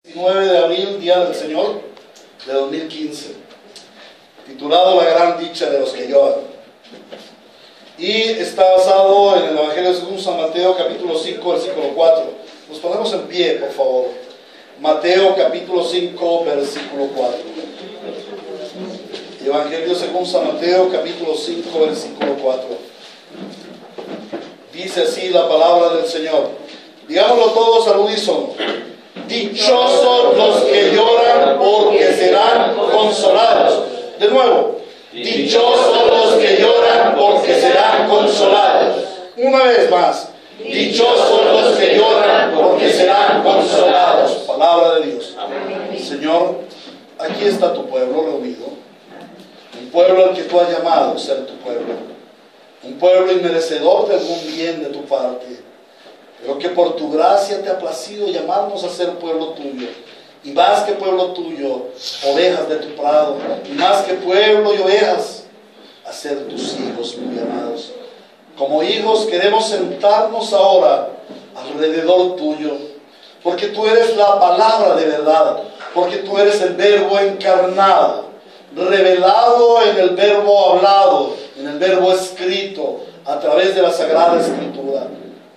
19 de abril, Día del Señor de 2015, titulado La gran dicha de los que lloran. Y está basado en el Evangelio según San Mateo, capítulo 5, versículo 4. Nos ponemos en pie, por favor. Mateo, capítulo 5, versículo 4. Evangelio según San Mateo, capítulo 5, versículo 4. Dice así la palabra del Señor. Digámoslo todos al unísono. Dichosos los que lloran, porque serán consolados. De nuevo. Dichosos los que lloran, porque serán consolados. Una vez más. Dichosos los que lloran, porque serán consolados. Palabra de Dios. Amén. Señor, aquí está tu pueblo reunido. Un pueblo al que tú has llamado ser tu pueblo. Un pueblo inmerecedor de algún bien de tu parte. Pero que por tu gracia te ha placido llamarnos a ser pueblo tuyo. Y más que pueblo tuyo, ovejas de tu prado. Y más que pueblo y ovejas, a ser tus hijos muy amados. Como hijos queremos sentarnos ahora alrededor tuyo. Porque tú eres la palabra de verdad. Porque tú eres el verbo encarnado. Revelado en el verbo hablado. En el verbo escrito. A través de la Sagrada Escritura.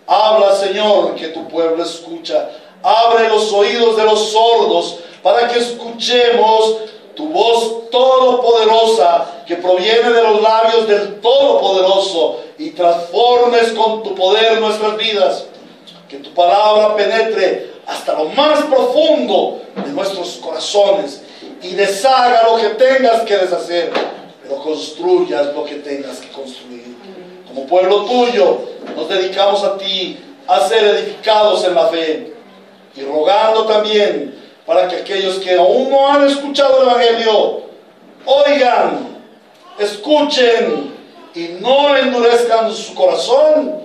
Habla, Señor, que tu pueblo escucha. Abre los oídos de los sordos para que escuchemos tu voz todopoderosa que proviene de los labios del Todopoderoso y transformes con tu poder nuestras vidas. Que tu palabra penetre hasta lo más profundo de nuestros corazones y deshaga lo que tengas que deshacer, pero construyas lo que tengas que construir. Como pueblo tuyo, nos dedicamos a ti, a ser edificados en la fe. Y rogando también para que aquellos que aún no han escuchado el Evangelio, oigan, escuchen y no endurezcan su corazón,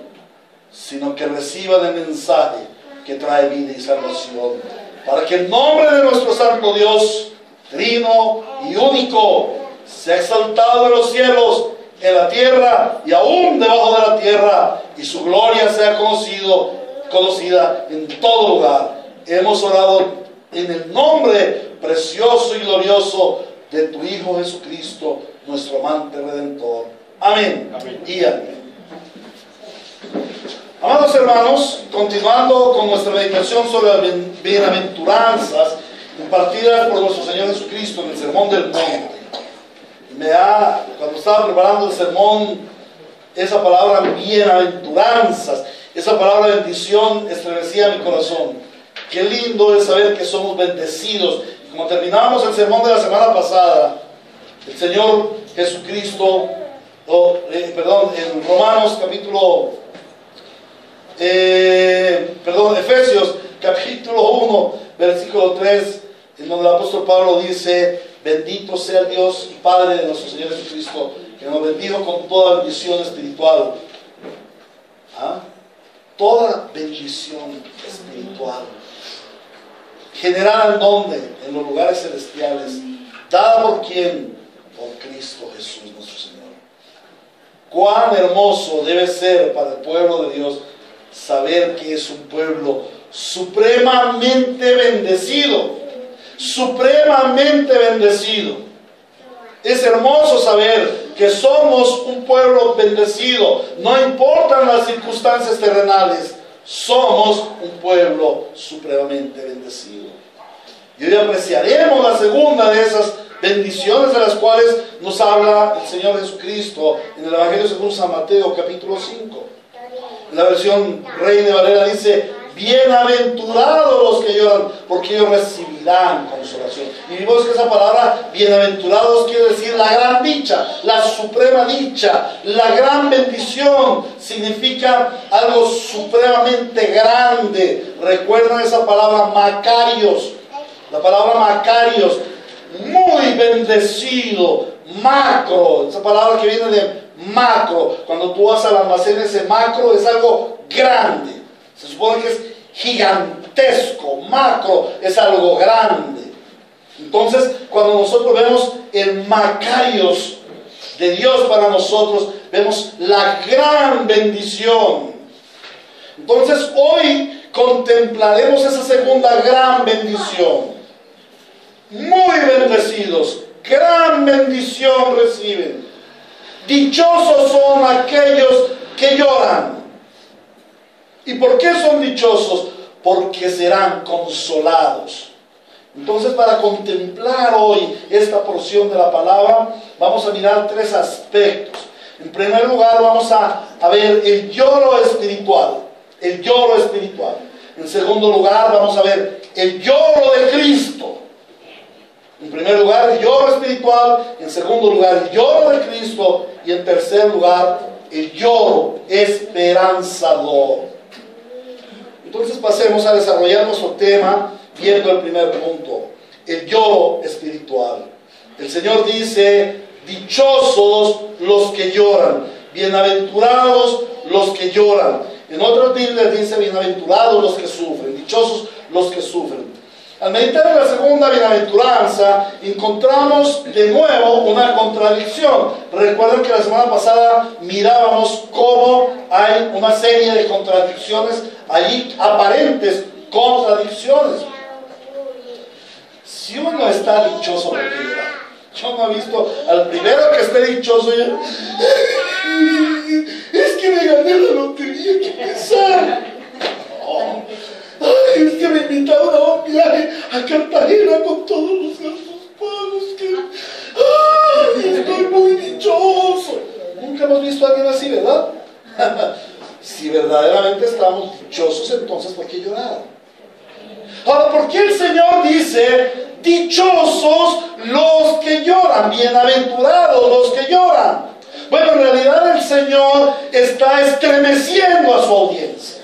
sino que reciban el mensaje que trae vida y salvación. Para que el nombre de nuestro Santo Dios, trino y único, sea exaltado en los cielos, en la tierra y aún debajo de la tierra, y su gloria sea conocida en todo lugar. Hemos orado en el nombre precioso y glorioso de tu Hijo Jesucristo, nuestro amante Redentor. Amén. Amén. Y amén. Amados hermanos, continuando con nuestra meditación sobre las bienaventuranzas impartidas por nuestro Señor Jesucristo en el Sermón del Monte. Cuando estaba preparando el sermón, esa palabra bienaventuranzas, esa palabra bendición estremecía mi corazón. Qué lindo es saber que somos bendecidos. Y como terminábamos el sermón de la semana pasada, el Señor Jesucristo, en Romanos capítulo, Efesios capítulo 1, versículo 3, en donde el apóstol Pablo dice: bendito sea el Dios y Padre de nuestro Señor Jesucristo, que nos bendijo con toda bendición espiritual. Toda bendición espiritual. Generada en donde? En los lugares celestiales. Dada por quién? Por Cristo Jesús nuestro Señor. Cuán hermoso debe ser para el pueblo de Dios saber que es un pueblo supremamente bendecido. Supremamente bendecido. Es hermoso saber que somos un pueblo bendecido. No importan las circunstancias terrenales, somos un pueblo supremamente bendecido. Y hoy apreciaremos la segunda de esas bendiciones de las cuales nos habla el Señor Jesucristo en el Evangelio según San Mateo capítulo 5. En la versión Reina Valera dice: bienaventurados los que lloran, porque ellos recibirán consolación. Y vimos que esa palabra bienaventurados quiere decir la gran dicha, la suprema dicha, la gran bendición. Significa algo supremamente grande. ¿Recuerdan esa palabra Macarios? La palabra Macarios, muy bendecido, macro, esa palabra que viene de macro. Cuando tú vas al almacén, ese macro es algo grande. Se supone que es gigantesco, macro, es algo grande. Entonces, cuando nosotros vemos el Macarios de Dios para nosotros, vemos la gran bendición. Entonces, hoy contemplaremos esa segunda gran bendición. Muy bendecidos, gran bendición reciben. Dichosos son aquellos que lloran. ¿Y por qué son dichosos? Porque serán consolados. Entonces, para contemplar hoy esta porción de la palabra, vamos a mirar tres aspectos. En primer lugar, vamos a ver el lloro espiritual. El lloro espiritual. En segundo lugar, vamos a ver el lloro de Cristo. En primer lugar, el lloro espiritual. En segundo lugar, el lloro de Cristo. Y en tercer lugar, el lloro esperanzador. Entonces pasemos a desarrollar nuestro tema viendo el primer punto, el lloro espiritual. El Señor dice, dichosos los que lloran, bienaventurados los que lloran. En otras Biblias dice, bienaventurados los que sufren, dichosos los que sufren. Al meditar en la segunda bienaventuranza, encontramos de nuevo una contradicción. Recuerden que la semana pasada mirábamos cómo hay una serie de contradicciones allí, aparentes contradicciones. Si uno está dichoso, ¿por qué llora? Yo no he visto al primero que esté dichoso y es que me gané la lotería, qué pesar. No. Ay, es que me invitaron a un viaje a Cartagena con todos los gastos pagos. Ay, estoy muy dichoso. Nunca hemos visto a alguien así, ¿verdad? Si verdaderamente estamos dichosos, entonces ¿por qué llorar? Ahora, ¿por qué el Señor dice dichosos los que lloran, bienaventurados los que lloran? Bueno, en realidad el Señor está estremeciendo a su audiencia.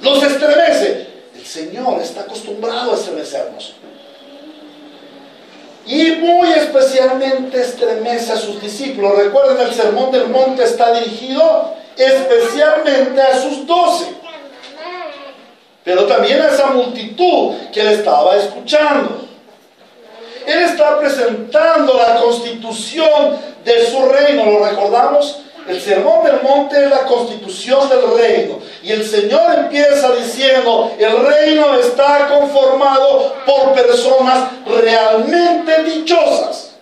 Los estremece. El Señor está acostumbrado a estremecernos. Y muy especialmente estremece a sus discípulos. Recuerden, el Sermón del Monte está dirigido especialmente a sus 12. Pero también a esa multitud que él estaba escuchando. Él está presentando la constitución de su reino. ¿Lo recordamos? El Sermón del Monte es la constitución del reino. Y el Señor empieza diciendo, el reino está conformado por personas realmente dichosas.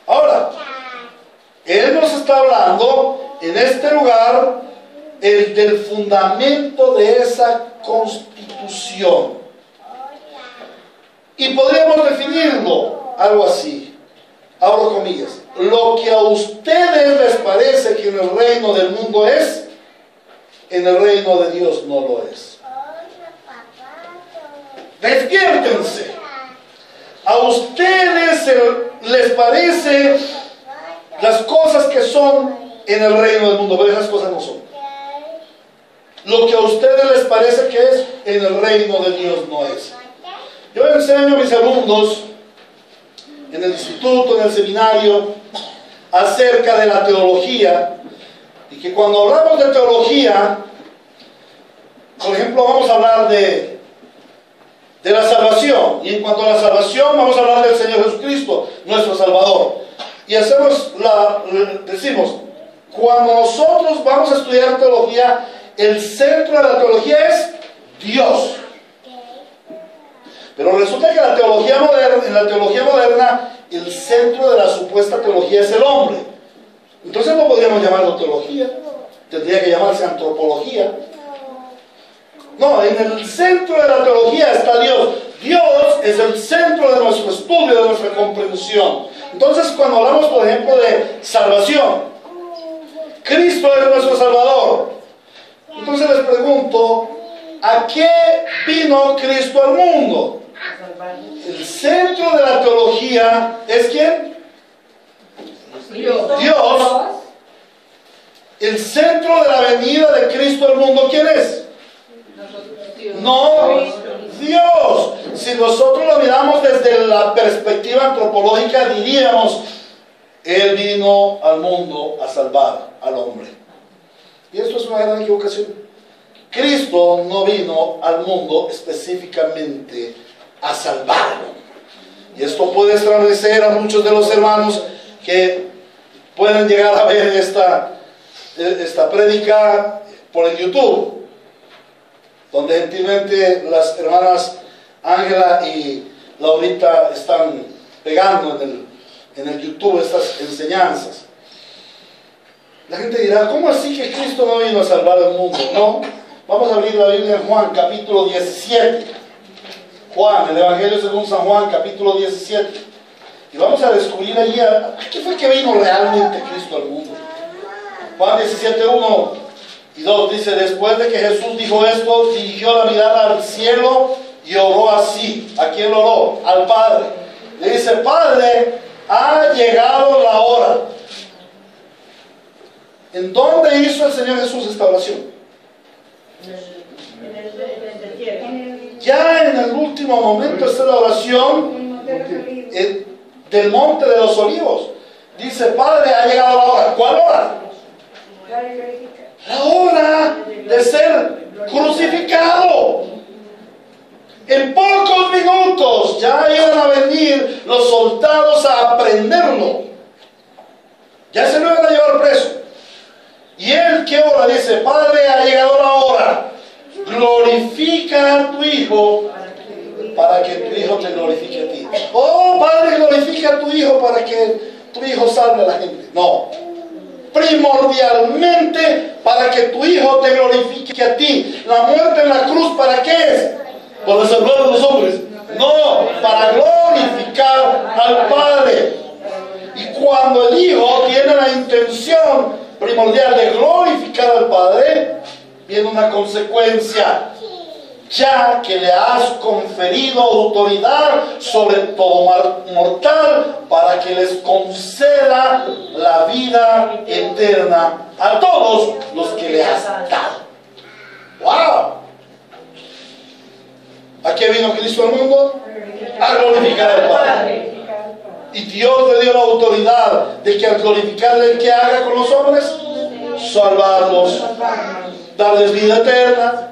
Ahora, Él nos está hablando en este lugar del fundamento de esa constitución. Y podríamos definirlo algo así. Abro comillas. Lo que a ustedes les parece que en el reino del mundo es, en el reino de Dios no lo es. Despiértense. A ustedes les parece las cosas que son en el reino del mundo, pero esas cosas no son. Lo que a ustedes les parece que es, en el reino de Dios no es. Yo enseño a mis alumnos en el instituto, en el seminario, acerca de la teología, y que cuando hablamos de teología, por ejemplo, vamos a hablar de la salvación, y en cuanto a la salvación vamos a hablar del Señor Jesucristo, nuestro Salvador, y decimos, cuando nosotros vamos a estudiar teología, el centro de la teología es Dios. Pero resulta que en la teología moderna, el centro de la supuesta teología es el hombre. Entonces no podríamos llamarlo teología, tendría que llamarse antropología. No, en el centro de la teología está Dios. Dios es el centro de nuestro estudio, de nuestra comprensión. Entonces, cuando hablamos, por ejemplo, de salvación, Cristo es nuestro Salvador. Entonces les pregunto, ¿a qué vino Cristo al mundo? El centro de la teología es ¿quién? Dios. El centro de la venida de Cristo al mundo, ¿quién es? No, Dios. Si nosotros lo miramos desde la perspectiva antropológica, diríamos, Él vino al mundo a salvar al hombre. Y esto es una gran equivocación. Cristo no vino al mundo específicamente a salvarlo. Y esto puede establecer a muchos de los hermanos que pueden llegar a ver esta prédica por el YouTube. donde gentilmente las hermanas Ángela y Laurita están pegando en el YouTube estas enseñanzas. La gente dirá, ¿cómo así que Cristo no vino a salvar al mundo? No, vamos a abrir la Biblia en Juan capítulo 17. Juan, el Evangelio según San Juan capítulo 17. Y vamos a descubrir allí a qué fue que vino realmente Cristo al mundo. Juan 17, 1 y 2 dice, después de que Jesús dijo esto, dirigió la mirada al cielo y oró así. ¿A quién oró? Al Padre. Le dice, Padre, ha llegado la hora. ¿En dónde hizo el Señor Jesús esta oración? Ya en el último momento, esta es la oración del Monte de los Olivos. Dice, Padre, ha llegado la hora. ¿Cuál hora? La hora de ser crucificado. En pocos minutos ya iban a venir los soldados a prenderlo. Ya se lo iban a llevar preso. Y él, ¿qué hora? Dice, Padre, ha llegado la hora. Glorifica a tu Hijo para que tu Hijo te glorifique a ti. Oh, Padre, glorifica a tu Hijo para que tu Hijo salve a la gente. No. Primordialmente para que tu Hijo te glorifique a ti. La muerte en la cruz, ¿para qué es? ¿Para salvar a los hombres? No, para glorificar al Padre. Y cuando el Hijo tiene la intención primordial de glorificar al Padre, viene una consecuencia. Ya que le has conferido autoridad sobre todo mortal para que les conceda la vida eterna a todos los que le has dado. ¡Wow! ¿A qué vino Cristo al mundo? A glorificar al Padre. Y Dios le dio la autoridad de que al glorificarle, ¿qué haga con los hombres? Salvarlos, darles vida eterna.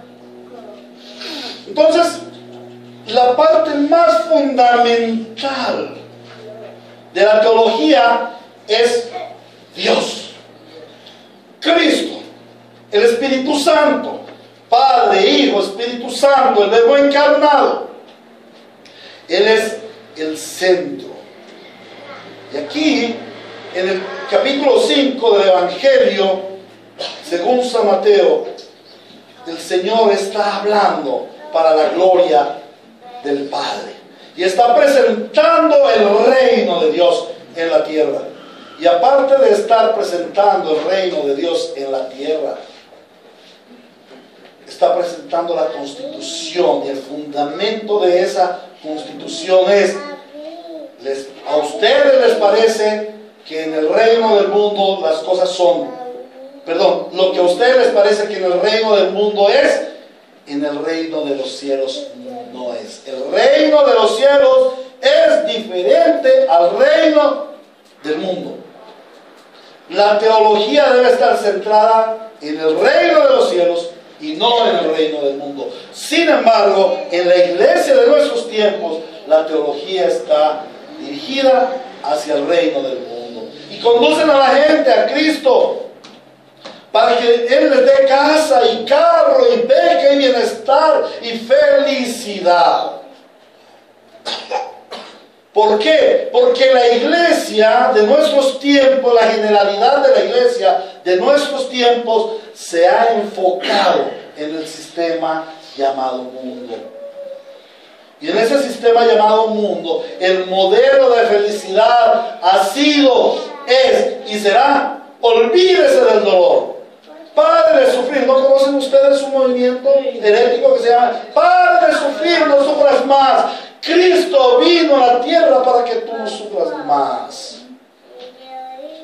Entonces, la parte más fundamental de la teología es Dios, Cristo, el Espíritu Santo, Padre, Hijo, Espíritu Santo, el Verbo encarnado. Él es el centro. Y aquí, en el capítulo 5 del Evangelio, según San Mateo, el Señor está hablando para la gloria del Padre. Y está presentando el reino de Dios en la tierra. Y aparte de estar presentando el reino de Dios en la tierra, está presentando la constitución. Y el fundamento de esa constitución es, ¿a ustedes les parece que en el reino del mundo las cosas son, lo que a ustedes les parece que en el reino del mundo es, en el reino de los cielos no es? El reino de los cielos es diferente al reino del mundo. La teología debe estar centrada en el reino de los cielos y no en el reino del mundo. Sin embargo, en la iglesia de nuestros tiempos, la teología está dirigida hacia el reino del mundo. Y conducen a la gente a Cristo para que Él les dé casa y carro y beca y bienestar y felicidad. ¿Por qué? Porque la iglesia de nuestros tiempos, la generalidad de la iglesia de nuestros tiempos se ha enfocado en el sistema llamado mundo. Y en ese sistema llamado mundo, el modelo de felicidad ha sido, es y será: olvídese del dolor. Pare de sufrir. ¿No conocen ustedes un movimiento herético que se llama pare de sufrir, no sufras más? Cristo vino a la tierra para que tú no sufras más.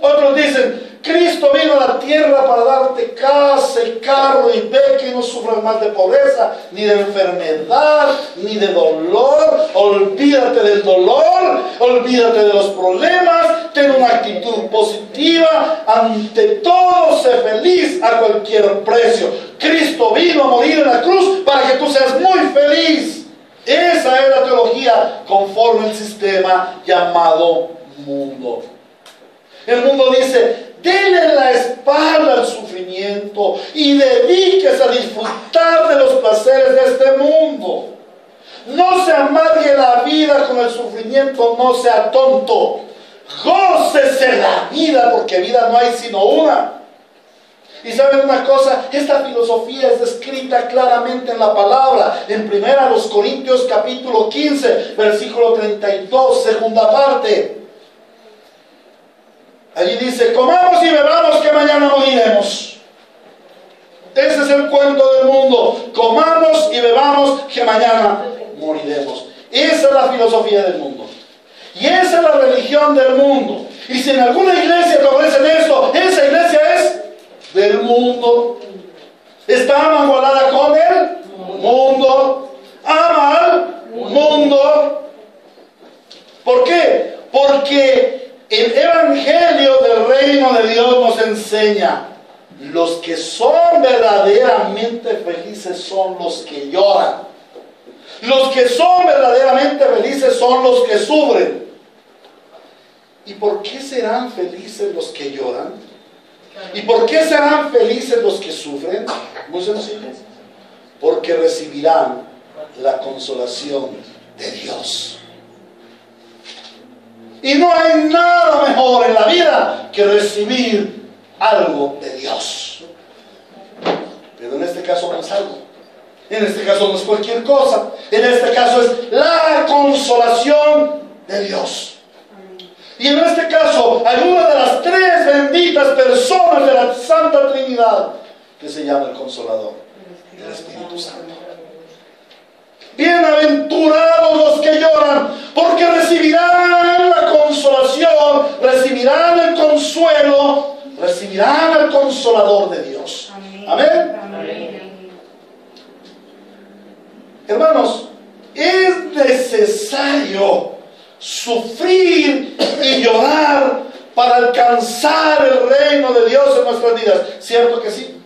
Otros dicen, Cristo vino a la tierra para darte casa y carro y beca y no sufras más de pobreza, ni de enfermedad, ni de dolor. Olvídate del dolor, olvídate de los problemas, ten una actitud positiva, ante todo sé feliz a cualquier precio. Cristo vino a morir en la cruz para que tú seas muy feliz. Esa es la teología conforme al sistema llamado mundo. El mundo dice, Dele la espalda al sufrimiento y dedíquese a disfrutar de los placeres de este mundo. No se amargue la vida con el sufrimiento, no sea tonto. Gócese la vida, porque vida no hay sino una. Y saben una cosa, esta filosofía es descrita claramente en la palabra, en 1 Corintios capítulo 15, versículo 32, segunda parte. Allí dice: comamos y bebamos que mañana moriremos. Ese es el cuento del mundo. Comamos y bebamos que mañana moriremos. Esa es la filosofía del mundo. Y esa es la religión del mundo. Y si en alguna iglesia te ofrecen esto, esa iglesia es del mundo. Está amangualada con el mundo. Ama al mundo. ¿Por qué? Porque el evangelio del reino de Dios nos enseña: los que son verdaderamente felices son los que lloran. Los que son verdaderamente felices son los que sufren. ¿Y por qué serán felices los que lloran? ¿Y por qué serán felices los que sufren? Muy sencillo: porque recibirán la consolación de Dios. Y no hay nada mejor en la vida que recibir algo de Dios. Pero en este caso no es algo. En este caso no es cualquier cosa. En este caso es la consolación de Dios. Y en este caso hay una de las tres benditas personas de la Santa Trinidad que se llama el Consolador, el Espíritu Santo. Bienaventurados los que lloran, porque recibirán la consolación, recibirán el consuelo, recibirán el Consolador de Dios. Amén. Amén. Hermanos, es necesario sufrir y llorar para alcanzar el reino de Dios en nuestras vidas. ¿Cierto que sí?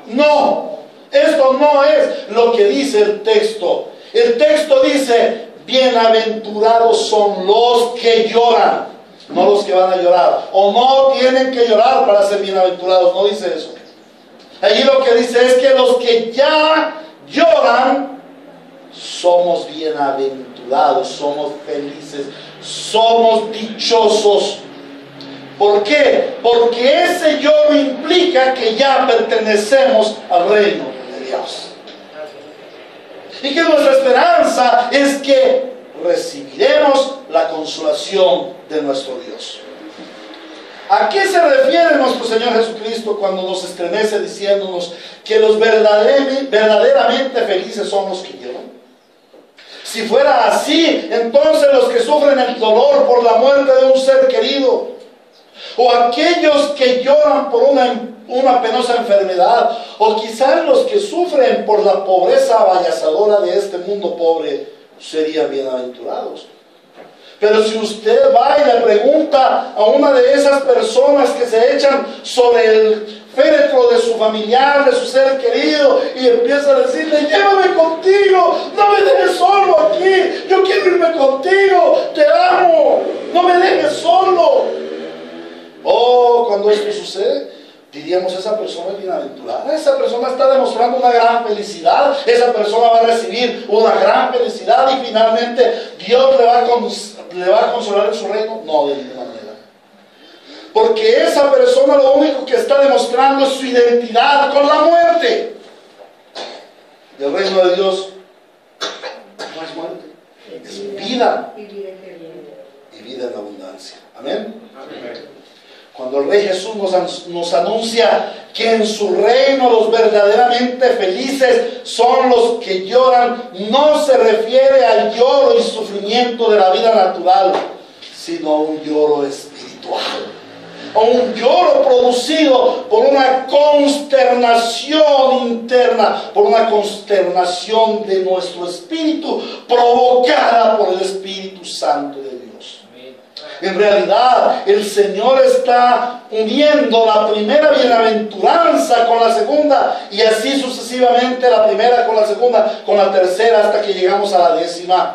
No, esto no es lo que dice el texto. El texto dice: bienaventurados son los que lloran, no los que van a llorar, o no tienen que llorar para ser bienaventurados. No dice eso. Allí lo que dice es que los que ya lloran somos bienaventurados, somos felices, somos dichosos. ¿Por qué? Porque ese lloro implica que ya pertenecemos al reino de Dios. Y que nuestra esperanza es que recibiremos la consolación de nuestro Dios. ¿A qué se refiere nuestro Señor Jesucristo cuando nos estremece diciéndonos que los verdaderamente felices son los que lloran? Si fuera así, entonces los que sufren el dolor por la muerte de un ser querido, o aquellos que lloran por una penosa enfermedad, o quizás los que sufren por la pobreza avallazadora de este mundo pobre, serían bienaventurados. Pero si usted va y le pregunta a una de esas personas que se echan sobre el féretro de su familiar, de su ser querido, y empieza a decirle: llévame contigo, no me dejes solo aquí, yo quiero irme contigo, te amo, no me dejes solo. Oh, cuando esto sucede, diríamos: esa persona es bienaventurada, esa persona está demostrando una gran felicidad, esa persona va a recibir una gran felicidad y finalmente Dios le va a consolar en su reino. No, de ninguna manera. Porque esa persona lo único que está demostrando es su identidad con la muerte. El reino de Dios no es muerte, es vida, y vida en abundancia. Amén. Amén. Cuando el Rey Jesús nos anuncia que en su reino los verdaderamente felices son los que lloran, no se refiere al lloro y sufrimiento de la vida natural, sino a un lloro espiritual, a un lloro producido por una consternación interna, por una consternación de nuestro espíritu, provocada por el Espíritu Santo de Dios. En realidad, el Señor está uniendo la primera bienaventuranza con la segunda, y así sucesivamente, la primera con la segunda, con la tercera, hasta que llegamos a la 10ª.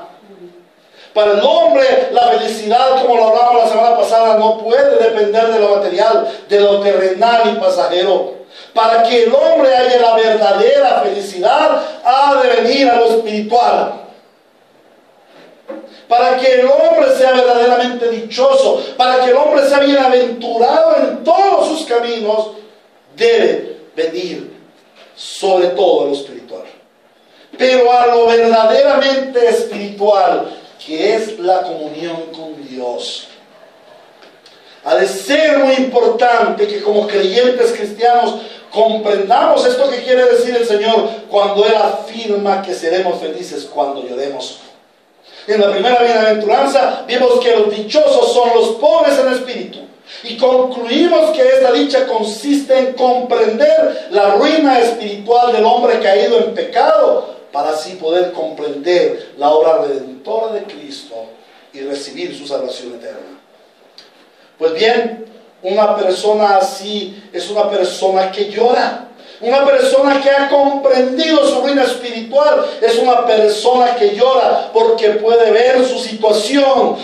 Para el hombre, la felicidad, como lo hablamos la semana pasada, no puede depender de lo material, de lo terrenal y pasajero. Para que el hombre haya la verdadera felicidad, ha de venir a lo espiritual. Para que el hombre sea verdaderamente dichoso, para que el hombre sea bienaventurado en todos sus caminos, debe venir sobre todo a lo espiritual. Pero a lo verdaderamente espiritual, que es la comunión con Dios. Ha de ser muy importante que como creyentes cristianos comprendamos esto que quiere decir el Señor cuando Él afirma que seremos felices cuando lloremos. En la primera bienaventuranza vimos que los dichosos son los pobres en espíritu. Y concluimos que esta dicha consiste en comprender la ruina espiritual del hombre caído en pecado, para así poder comprender la obra redentora de Cristo y recibir su salvación eterna. Pues bien, una persona así es una persona que llora. Una persona que ha comprendido su ruina espiritual es una persona que llora porque puede ver su situación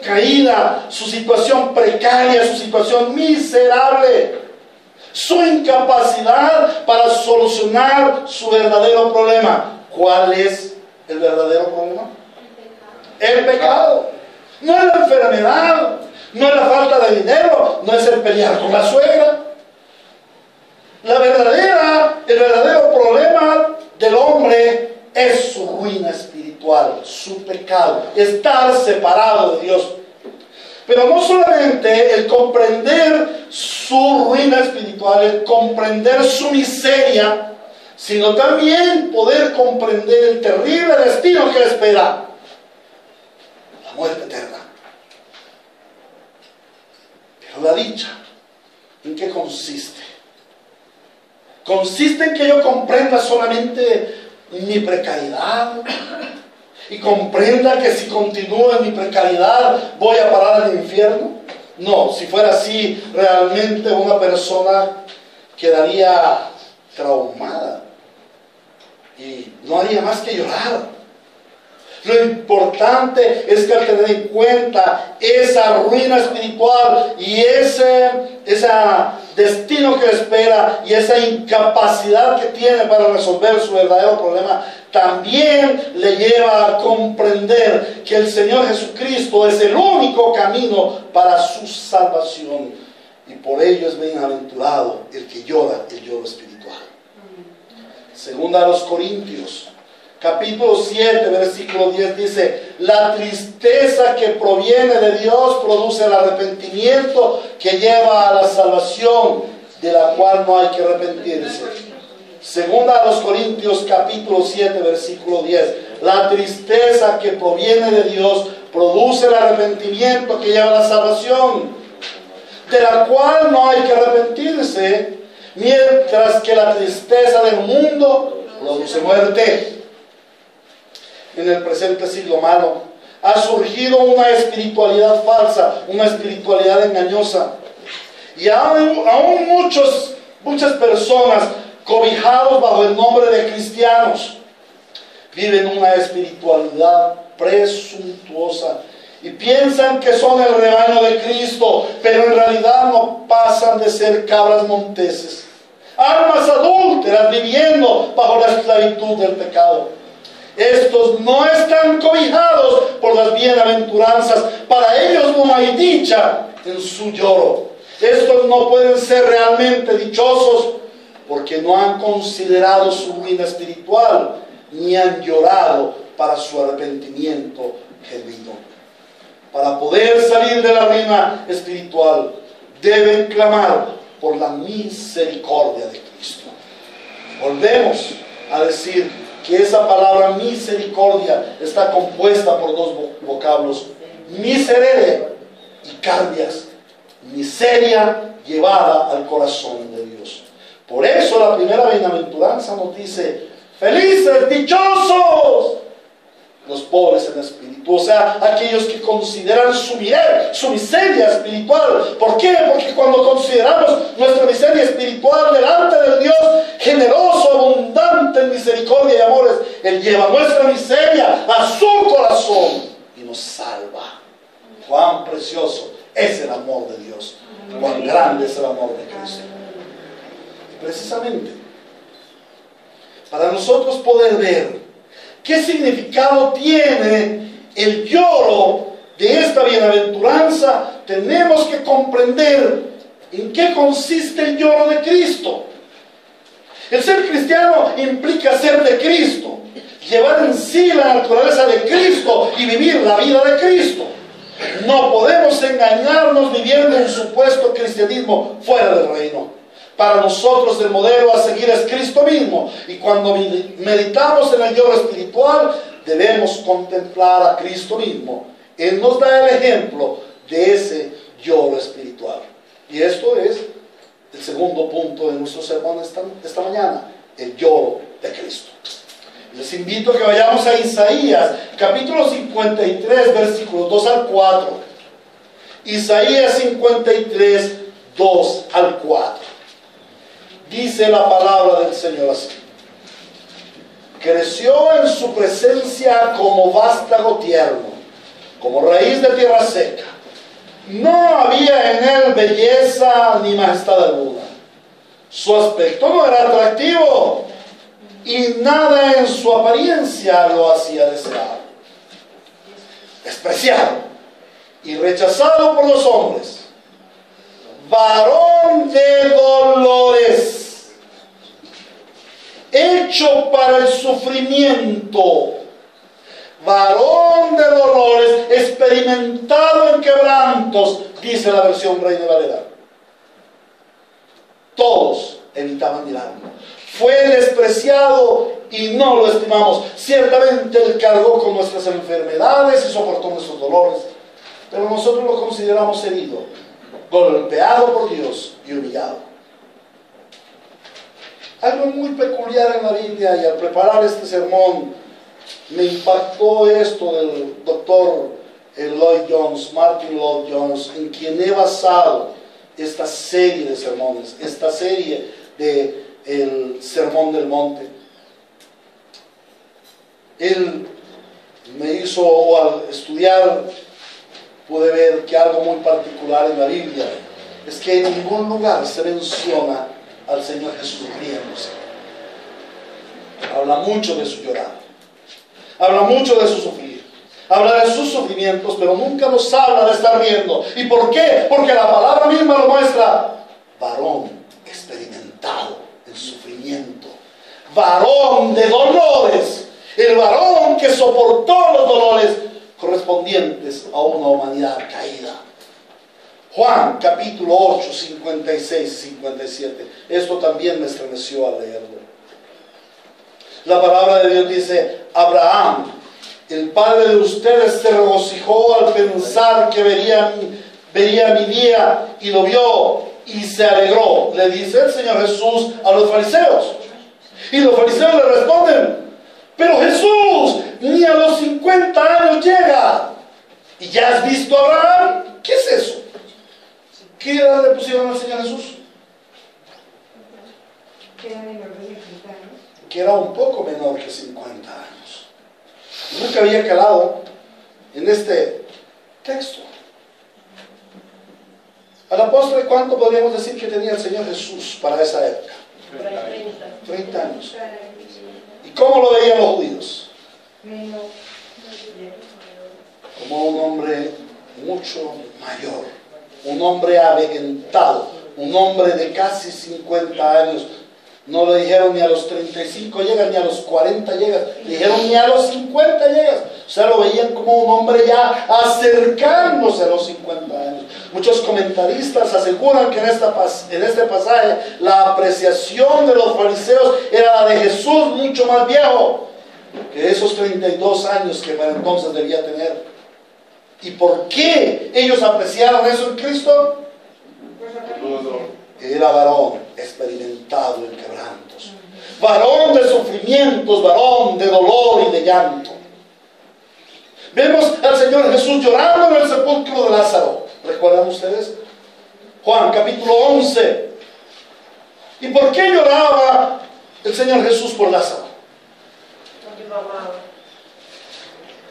caída, su situación precaria, su situación miserable, su incapacidad para solucionar su verdadero problema. ¿Cuál es el verdadero problema? El pecado. No es la enfermedad, no es la falta de dinero, no es el pelear con la suegra. El verdadero problema del hombre es su ruina espiritual, su pecado, estar separado de Dios. Pero no solamente el comprender su ruina espiritual, el comprender su miseria, sino también poder comprender el terrible destino que le espera, la muerte eterna. Pero la dicha, ¿en qué consiste? Consiste en que yo comprenda solamente mi precariedad y comprenda que si continúo en mi precariedad voy a parar al infierno. No, si fuera así, realmente una persona quedaría traumada y no haría más que llorar. Lo importante es que al tener en cuenta esa ruina espiritual y ese destino que le espera y esa incapacidad que tiene para resolver su verdadero problema, también le lleva a comprender que el Señor Jesucristo es el único camino para su salvación. Y por ello es bienaventurado el que llora el lloro espiritual. Segunda a los Corintios, capítulo 7, versículo 10 dice: la tristeza que proviene de Dios produce el arrepentimiento que lleva a la salvación, de la cual no hay que arrepentirse. Segunda a los Corintios, capítulo 7, versículo 10. La tristeza que proviene de Dios produce el arrepentimiento que lleva a la salvación, de la cual no hay que arrepentirse, mientras que la tristeza del mundo produce muerte. En el presente siglo malo ha surgido una espiritualidad falsa, una espiritualidad engañosa, y aún muchas personas cobijados bajo el nombre de cristianos viven una espiritualidad presuntuosa y piensan que son el rebaño de Cristo, pero en realidad no pasan de ser cabras monteses, almas adúlteras viviendo bajo la esclavitud del pecado. Estos no están cobijados por las bienaventuranzas, para ellos no hay dicha en su lloro. Estos no pueden ser realmente dichosos porque no han considerado su ruina espiritual ni han llorado para su arrepentimiento genuino. Para poder salir de la ruina espiritual deben clamar por la misericordia de Cristo. Volvemos a decir que esa palabra misericordia está compuesta por dos vocablos: miserere y cardias, miseria llevada al corazón de Dios. Por eso la primera bienaventuranza nos dice: felices, dichosos los pobres pobres en espíritu, o sea, aquellos que consideran su miseria espiritual. ¿Por qué? Porque cuando consideramos nuestra miseria espiritual delante del Dios generoso, abundante en misericordia y amores, Él lleva nuestra miseria a su corazón y nos salva. Cuán precioso es el amor de Dios, cuán grande es el amor de Cristo. Y precisamente, para nosotros poder ver qué significado tiene el lloro de esta bienaventuranza, tenemos que comprender en qué consiste el lloro de Cristo. El ser cristiano implica ser de Cristo, llevar en sí la naturaleza de Cristo y vivir la vida de Cristo. No podemos engañarnos viviendo un supuesto cristianismo fuera del reino. Para nosotros el modelo a seguir es Cristo mismo. Y cuando meditamos en el lloro espiritual, debemos contemplar a Cristo mismo. Él nos da el ejemplo de ese lloro espiritual. Y esto es el segundo punto de nuestro sermón esta mañana, el lloro de Cristo. Les invito a que vayamos a Isaías, capítulo 53, versículos 2 al 4. Isaías 53, 2 al 4. Dice la palabra del Señor así: creció en su presencia como vástago tierno, como raíz de tierra seca. No había en él belleza ni majestad alguna. Su aspecto no era atractivo y nada en su apariencia lo hacía desear. Despreciado y rechazado por los hombres, varón de dolores, hecho para el sufrimiento, varón de dolores, experimentado en quebrantos, dice la versión Reina Valera. Todos evitaban mirarlo. Fue despreciado y no lo estimamos. Ciertamente Él cargó con nuestras enfermedades y soportó nuestros dolores, pero nosotros lo consideramos herido, golpeado por Dios y humillado. Algo muy peculiar en la Biblia, y al preparar este sermón me impactó esto del doctor Lloyd Jones, Martin Lloyd Jones, en quien he basado esta serie de sermones, esta serie de el Sermón del Monte. Él me hizo, o al estudiar pude ver que algo muy particular en la Biblia es que en ningún lugar se menciona al Señor Jesús riéndose. Habla mucho de su llorar, habla mucho de su sufrir, habla de sus sufrimientos, pero nunca nos habla de estar riendo. ¿Y por qué? Porque la palabra misma lo muestra. Varón experimentado en sufrimiento, varón de dolores, el varón que soportó los dolores correspondientes a una humanidad caída. Juan capítulo 8, 56 y 57. Esto también me estremeció al leerlo. La palabra de Dios dice: Abraham, el padre de ustedes, se regocijó al pensar que vería mi día, y lo vio y se alegró. Le dice el Señor Jesús a los fariseos. Y los fariseos le responden: pero Jesús ni a los 50 años llega, ¿y ya has visto a Abraham? ¿Qué es eso? ¿Qué edad le pusieron al Señor Jesús? Que era menor de 50 años. Que era un poco menor que 50 años. Nunca había calado en este texto. A la postre, ¿cuánto podríamos decir que tenía el Señor Jesús para esa época? 30 años. ¿Y cómo lo veían los judíos? Como un hombre mucho mayor, un hombre avejentado, un hombre de casi 50 años. No le dijeron ni a los 35 llegas, ni a los 40 llegas, le dijeron ni a los 50 llegas. O sea, lo veían como un hombre ya acercándose a los 50 años. Muchos comentaristas aseguran que en este pasaje la apreciación de los fariseos era la de Jesús mucho más viejo que esos 32 años que para entonces debía tener. ¿Y por qué ellos apreciaron eso en Cristo? Era varón experimentado en quebrantos, varón de sufrimientos, varón de dolor y de llanto. Vemos al Señor Jesús llorando en el sepulcro de Lázaro. ¿Recuerdan ustedes? Juan capítulo 11. ¿Y por qué lloraba el Señor Jesús por Lázaro?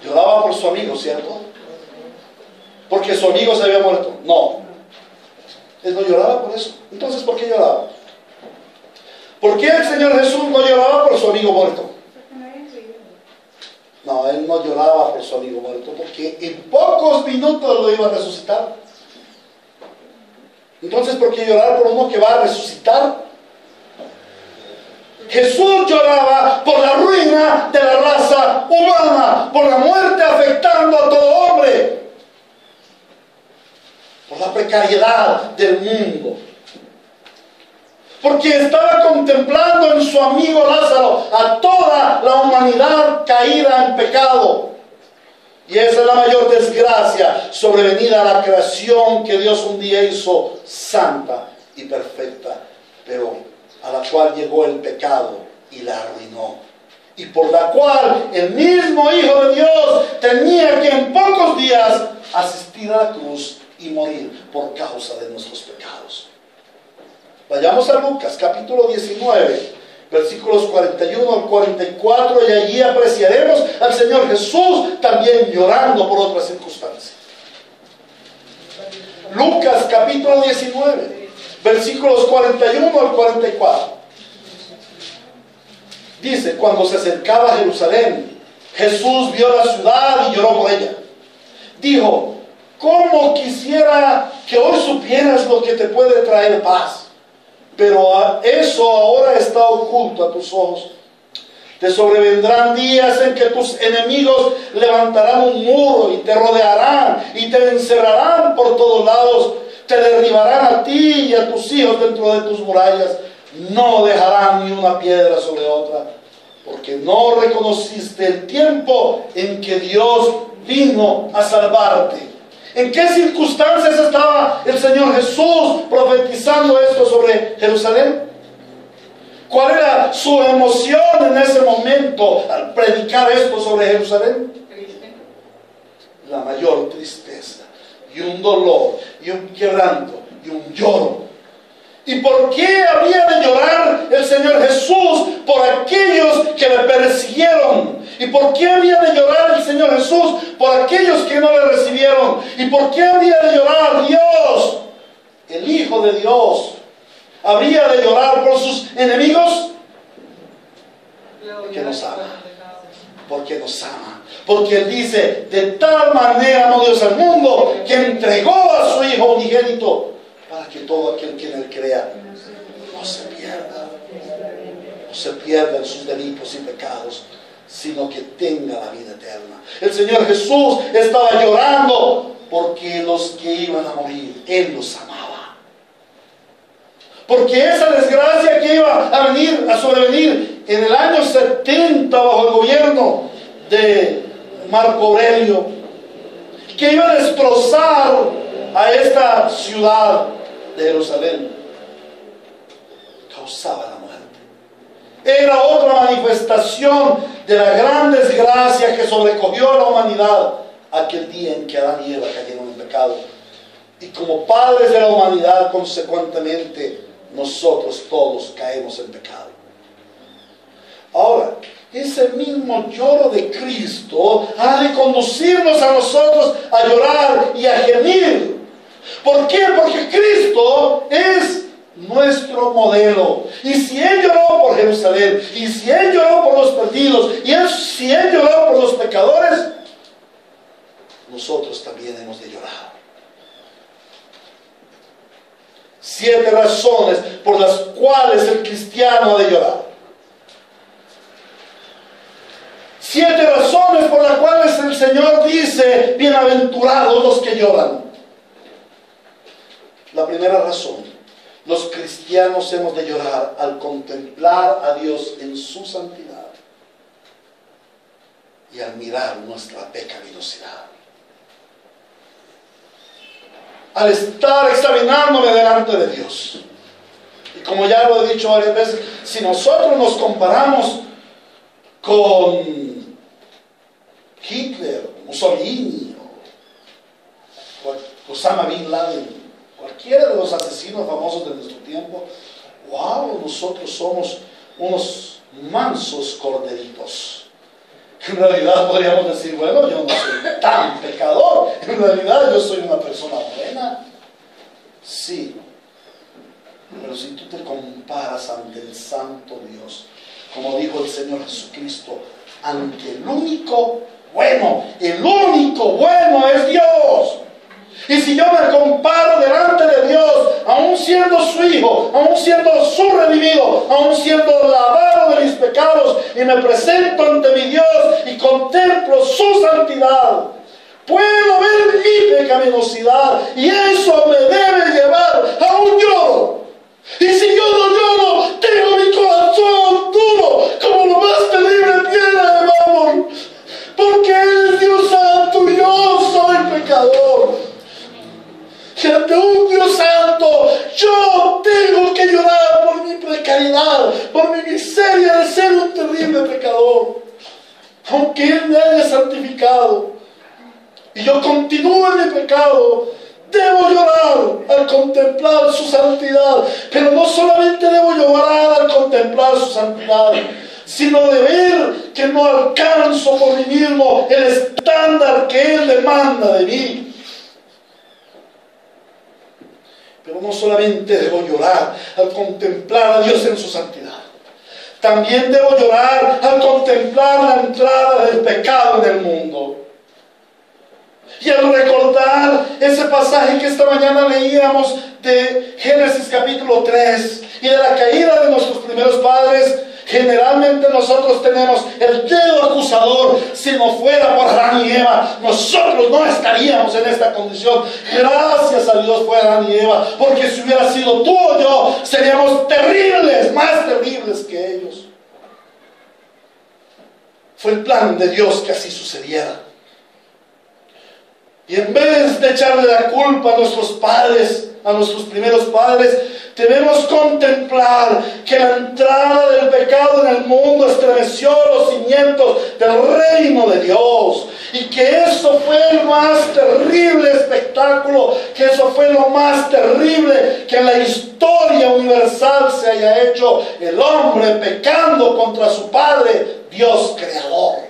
Lloraba por su amigo, ¿cierto? Porque su amigo se había muerto. No. Él no lloraba por eso. Entonces, ¿por qué lloraba? ¿Por qué el Señor Jesús no lloraba por su amigo muerto? No, Él no lloraba por su amigo muerto, porque en pocos minutos lo iba a resucitar. Entonces, ¿por qué llorar por uno que va a resucitar? Jesús lloraba por la ruina de la raza humana, por la muerte afectando a todo hombre, por la precariedad del mundo, porque estaba contemplando en su amigo Lázaro a toda la humanidad caída en pecado. Y esa es la mayor desgracia sobrevenida a la creación que Dios un día hizo santa y perfecta, pero a la cual llegó el pecado y la arruinó, y por la cual el mismo Hijo de Dios tenía que en pocos días asistir a la cruz y morir por causa de nuestros pecados. Vayamos a Lucas capítulo 19, versículos 41 al 44, y allí apreciaremos al Señor Jesús también llorando por otra circunstancia. Lucas capítulo 19, versículos 41 al 44. Dice: cuando se acercaba a Jerusalén, Jesús vio la ciudad y lloró por ella. Dijo: ¿cómo quisiera que hoy supieras lo que te puede traer paz? Pero eso ahora está oculto a tus ojos. Te sobrevendrán días en que tus enemigos levantarán un muro y te rodearán y te encerrarán por todos lados. Te derribarán a ti y a tus hijos dentro de tus murallas. No dejarán ni una piedra sobre otra, porque no reconociste el tiempo en que Dios vino a salvarte. ¿En qué circunstancias estaba el Señor Jesús profetizando esto sobre Jerusalén? ¿Cuál era su emoción en ese momento al predicar esto sobre Jerusalén? La mayor tristeza, y un dolor, y un quebranto, y un lloro. ¿Y por qué había de llorar el Señor Jesús por aquellos que le persiguieron? ¿Y por qué había de llorar el Señor Jesús por aquellos que no le recibieron? ¿Y por qué había de llorar Dios, el Hijo de Dios? ¿Habría de llorar por sus enemigos? Porque nos ama. Porque nos ama. Porque Él dice: de tal manera amó Dios al mundo que entregó a su Hijo unigénito, para que todo aquel que en Él crea no se pierda. No se pierda en sus delitos y pecados, sino que tenga la vida eterna. El Señor Jesús estaba llorando porque los que iban a morir, Él los amaba. Porque esa desgracia que iba a sobrevenir en el año 70 bajo el gobierno de Marco Aurelio, que iba a destrozar a esta ciudad de Jerusalén, causaba la muerte. Era otra manifestación de la gran desgracia que sobrecogió a la humanidad aquel día en que Adán y Eva cayeron en pecado. Y como padres de la humanidad, consecuentemente, nosotros todos caemos en pecado. Ahora, ese mismo lloro de Cristo ha de conducirnos a nosotros a llorar y a gemir. ¿Por qué? Porque Cristo es nuestro modelo. Y si Él lloró por Jerusalén, y si Él lloró por los perdidos, y si Él lloró por los pecadores, nosotros también hemos de llorar. 7 razones por las cuales el cristiano ha de llorar. 7 razones por las cuales el Señor dice: bienaventurados los que lloran. La primera razón: los cristianos hemos de llorar al contemplar a Dios en su santidad y al mirar nuestra pecaminosidad. Al estar examinándome delante de Dios. Y como ya lo he dicho varias veces, si nosotros nos comparamos con Hitler, Mussolini, Osama Bin Laden, cualquiera de los asesinos famosos de nuestro tiempo. ¡Wow! Nosotros somos unos mansos corderitos. En realidad podríamos decir, bueno, yo no soy tan pecador, en realidad yo soy una persona buena. Sí, pero si tú te comparas ante el Santo Dios, como dijo el Señor Jesucristo, ante el único bueno es Dios. Y si yo me comparo delante de Dios, aún siendo su hijo, aún siendo su redimido, aún siendo lavado de mis pecados, y me presento ante mi Dios y contemplo su santidad, puedo ver mi pecaminosidad, y eso me debe llevar a un lloro. Y si yo no lloro, tengo mi corazón duro como lo más terrible piedra de mármol, porque Él es Dios santo y yo soy pecador. Y ante un Dios santo, yo tengo que llorar por mi precariedad, por mi miseria de ser un terrible pecador. Aunque Él me haya santificado y yo continúo en mi pecado, debo llorar al contemplar su santidad. Pero no solamente debo llorar al contemplar su santidad, sino de ver que no alcanzo por mí mismo el estándar que Él demanda de mí. Pero no solamente debo llorar al contemplar a Dios en su santidad, también debo llorar al contemplar la entrada del pecado en el mundo. Y al recordar ese pasaje que esta mañana leíamos de Génesis capítulo 3 y de la caída de nuestros primeros padres, generalmente nosotros tenemos el dedo acusador. Si no fuera por Adán y Eva, nosotros no estaríamos en esta condición. Gracias a Dios fue Adán y Eva, porque si hubiera sido tú o yo, seríamos terribles, más terribles que ellos. Fue el plan de Dios que así sucediera. Y en vez de echarle la culpa a nuestros padres, a nuestros primeros padres, debemos contemplar que la entrada del pecado en el mundo estremeció los cimientos del reino de Dios, y que eso fue el más terrible espectáculo, que eso fue lo más terrible que en la historia universal se haya hecho: el hombre pecando contra su Padre, Dios creador.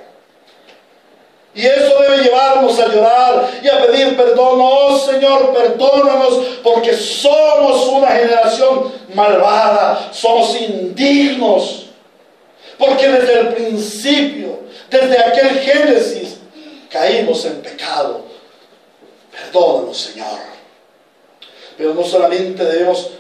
Y eso debe llevarnos a llorar y a pedir perdón. Oh Señor, perdónanos, porque somos una generación malvada, somos indignos, porque desde el principio, desde aquel Génesis, caímos en pecado. Perdónanos, Señor. Pero no solamente debemos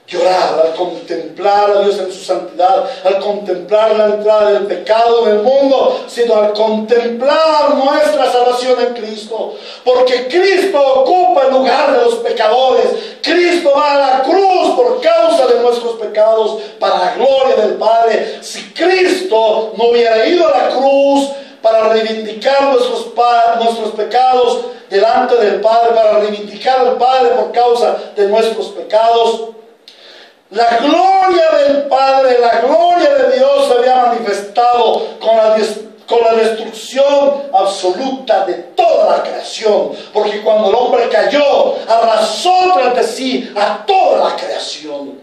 llorar al contemplar a Dios en su santidad, al contemplar la entrada del pecado en el mundo, sino al contemplar nuestra salvación en Cristo, porque Cristo ocupa el lugar de los pecadores. Cristo va a la cruz por causa de nuestros pecados, para la gloria del Padre. Si Cristo no hubiera ido a la cruz para reivindicar nuestros pecados delante del Padre, para reivindicar al Padre por causa de nuestros pecados, la gloria del Padre, la gloria de Dios se había manifestado con la destrucción absoluta de toda la creación, porque cuando el hombre cayó, arrasó tras de sí a toda la creación.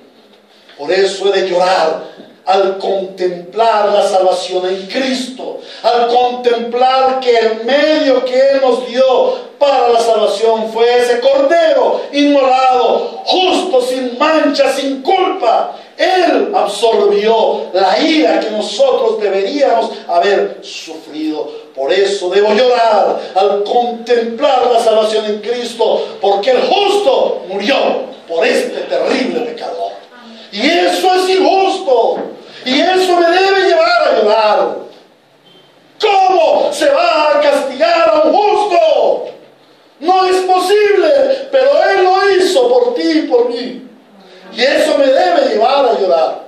Por eso he de llorar al contemplar la salvación en Cristo, al contemplar que el medio que Él nos dio para la salvación fue ese Cordero inmolado, justo, sin mancha, sin culpa. Él absorbió la ira que nosotros deberíamos haber sufrido. Por eso debo llorar al contemplar la salvación en Cristo, porque el justo murió por este terrible pecador. Y eso es injusto, y eso me debe llevar a llorar. ¿Cómo se va a castigar a un justo? No es posible, pero Él lo hizo por ti y por mí. Y eso me debe llevar a llorar.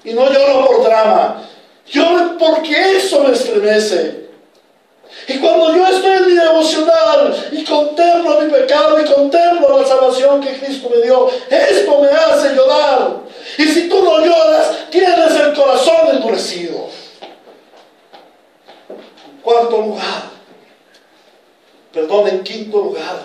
Y no lloro por drama, lloro porque eso me estremece. Y cuando yo estoy en mi devocional y contemplo mi pecado y contemplo la salvación que Cristo me dio, esto me hace llorar. Y si tú no lloras, tienes el corazón endurecido. En quinto lugar.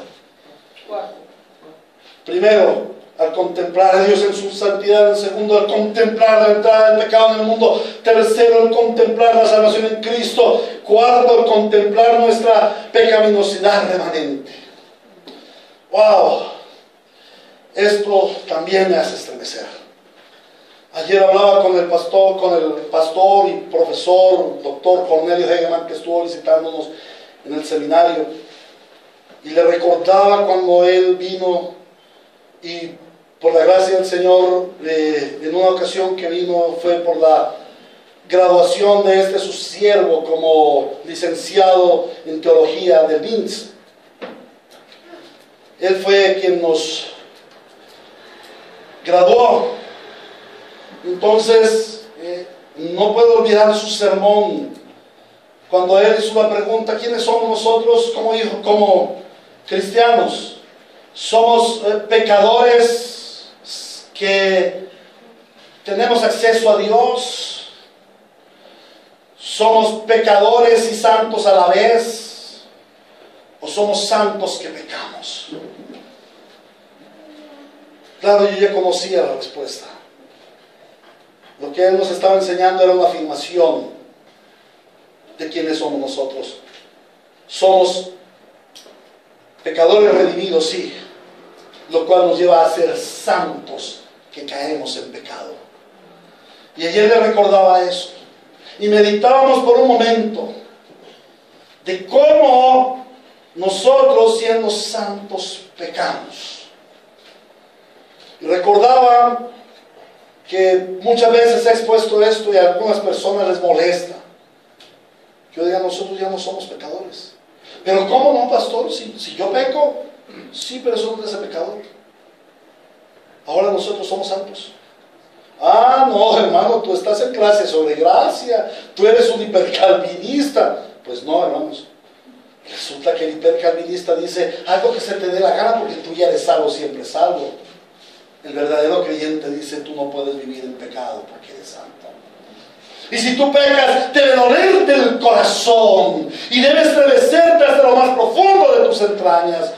Primero, al contemplar a Dios en su santidad. En segundo, al contemplar la entrada del pecado en el mundo. Tercero, al contemplar la salvación en Cristo. Cuarto, al contemplar nuestra pecaminosidad remanente. ¡Wow! Esto también me hace estremecer. Ayer hablaba con el pastor y profesor, doctor Cornelio Hegeman, que estuvo visitándonos en el seminario, y le recordaba cuando él vino, y por la gracia del Señor, en una ocasión que vino fue por la graduación de su siervo como licenciado en teología del Linz. Él fue quien nos graduó. Entonces, no puedo olvidar su sermón cuando él hizo la pregunta: ¿quiénes somos nosotros como cristianos? Somos pecadores que tenemos acceso a Dios. Somos pecadores y santos a la vez, o somos santos que pecamos. Claro, yo ya conocía la respuesta. Lo que él nos estaba enseñando era una afirmación de quiénes somos nosotros. Somos pecadores redimidos, sí, lo cual nos lleva a ser santos que caemos en pecado. Y ayer le recordaba eso, y meditábamos por un momento de cómo nosotros, siendo santos, pecamos. Y recordaba que muchas veces he expuesto esto y a algunas personas les molesta. Yo diga, nosotros ya no somos pecadores. Pero ¿cómo no, pastor? Si yo peco, sí, pero eso no es de pecador. Ahora nosotros somos santos. Ah, no, hermano, tú estás en clase sobre gracia, tú eres un hipercalvinista. Pues no, hermanos. Resulta que el hipercalvinista dice algo que se te dé la gana porque tú ya eres salvo, siempre salvo. El verdadero creyente dice: tú no puedes vivir en pecado porque eres santo. Y si tú pecas, debe dolerte el corazón y debe estremecerte hasta lo más profundo de tus entrañas.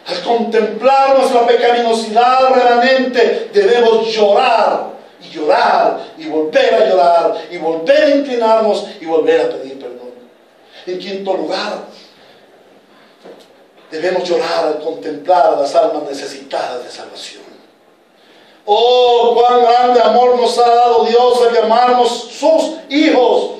Al contemplar nuestra pecaminosidad remanente, debemos llorar y llorar y volver a llorar y volver a inclinarnos y volver a pedir perdón. En quinto lugar, debemos llorar al contemplar a las almas necesitadas de salvación. Oh, cuán grande amor nos ha dado Dios al llamarnos sus hijos.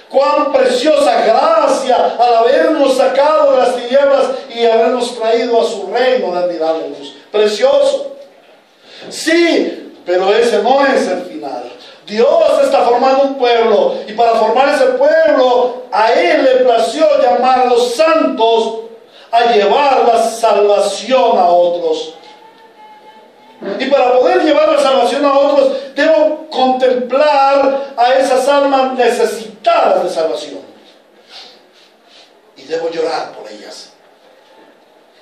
Cuán preciosa gracia al habernos sacado de las tinieblas y habernos traído a su reino de admirable luz. Precioso. Sí, pero ese no es el final. Dios está formando un pueblo, y para formar ese pueblo a Él le plació llamar a los santos a llevar la salvación a otros. Y para poder llevar la salvación a otros, debo contemplar a esas almas necesitadas de salvación. Y debo llorar por ellas.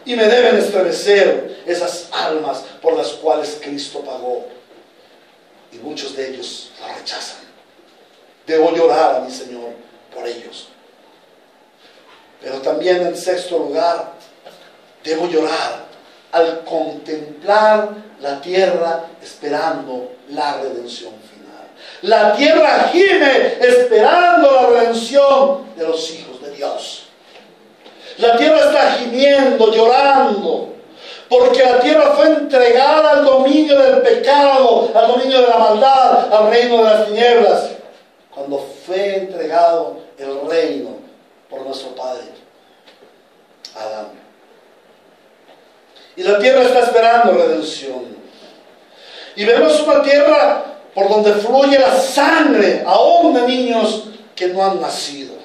Y me deben estremecer esas almas por las cuales Cristo pagó. Y muchos de ellos la rechazan. Debo llorar a mi Señor por ellos. Pero también, en sexto lugar, debo llorar al contemplar la tierra esperando la redención final. La tierra gime esperando la redención de los hijos de Dios. La tierra está gimiendo, llorando, porque la tierra fue entregada al dominio del pecado, al dominio de la maldad, al reino de las tinieblas, cuando fue entregado el reino por nuestro Padre, Adán. Y la tierra está esperando redención. Y vemos una tierra por donde fluye la sangre, aún de niños que no han nacido.